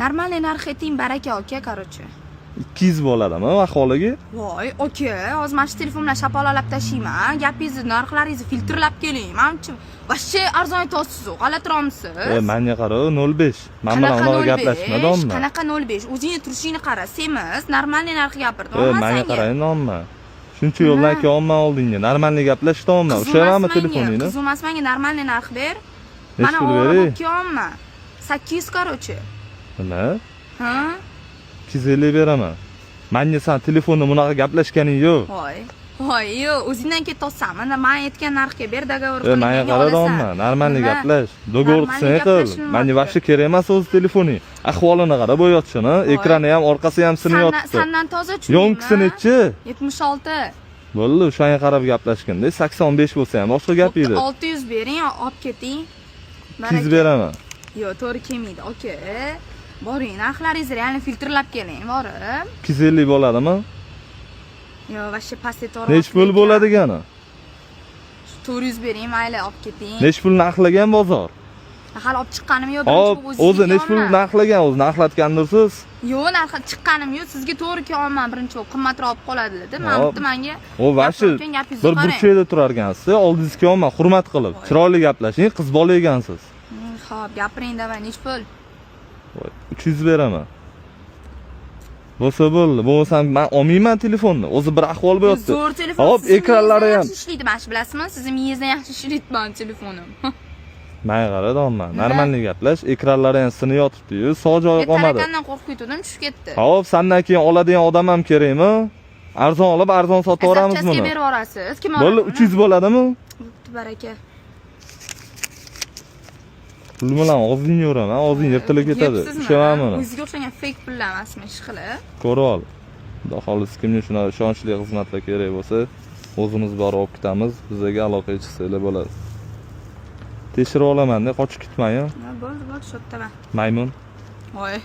Normalniy narx ayting, baraka aka, короче. 200 bo'ladimi aholiga? Voy, aka, hozir mana shu telefon bilan shapololab tashlayman. Gapingizni, narxlaringizni filtrlab keling. Men-chi, vashcha arzon aytasiz, g'alatiroqmisiz? Menga qara, 05. Men bilan unaqa gaplashmadimmi? Qanaqa 05? O'zingni turishingni qara, semiz, normalniy narx gapirdim. Menga qarang, nonma. Shuncha yo'ldan kelman oldingga, normalniy gaplashdim. O'shamanmi telefoningni? Qiz emas, menga normalniy narx ber. Mana o'rib kelman. 800 короче. Nima? Ha? 250 beraman. Menga sen telefonda bunaqa gaplashganing yo'q. Voy, yo'q, o'zingdan ketyapsanmi? Men aytgan narxga ber, dogovor qiling. Menga qaradimmi? Normalniy gaplash. Dogovor qilsang qil. Menga vaqti kerak emas o'z telefoning. Ahvolini qara, bo'yotchini, ekrani ham, orqasi ham sinib yotibdi. Sendan toza tushundingmi? Yo'nkisini-chi? 76. Bo'ldi, o'shanga qarab gaplashganda 85 bo'lsa ham boshqa gap edi. 600 bering, olib keting. 200 beraman. Yo'q, to'g'ri kelmaydi, aka. Boring, narxlaringizni realni filtrlab keling, borib. 250 bo'ladimi? Yo'q, vashcha pastga to'g'ri. Nech pul bo'ladigani? 400 bering, mayli, olib keting. Nech pul narxlagan bozor? Hali olib chiqqanim yo'q, o'zi nech pul narxlagan, o'zi narxlatgandirsiz? Yo'q, narx chiqqanim yo'q, sizga to'g'ri kelolman, birinchi bo'lib qimmatroq qoladi-da. Men bitta menga. O vashi bir burchakda turar ekansiz, oldingizga kelolman, hurmat qilib, chiroyli gaplashing, qiz bola ekansiz. Xo'p, gapiring davay, nech pul? 300 beraman. Bo'lsa bo'ldi. Bo'lmasam men olmayman telefonni. O'zi bir ahvol bo'lyapti. Zo'r telefon. Hop, ekranlari ham ishlaydi, mana shu bilasizmi? Sizning miyangizdan yaxshi ishlaydi men telefonim. Men qaradim, normalniy gaplash, ekranlari ham sinib yotibdi-yu, sog' joyi qolmadi. Tarakandan qo'rqib ketdim, tushib ketdi. Hop, sendan keyin oladigan odam ham kerakmi? Arzon olib, arzon sotaveramiz buni. Sizga berib yorasiz. Kim oladi? Bo'ldi, 300 bo'ladimi? Baraka. Pul bilan og'zing yo'raman, og'zing yirtilib ketadi. Tushunamanmi? O'ziga o'xshagan fake pullar emasmi, ish qilib? Ko'rib ol. Xudo xohlasa kimga shuna ishonchli xizmatlar kerak bo'lsa, o'zimiz borib olib ketamiz, bizga aloqaga chiqsanglar bo'ladi. Tekshirib olaman-da, qochib ketmang-a. Bo'ldi, shu yerdaman. Maymun. Voy.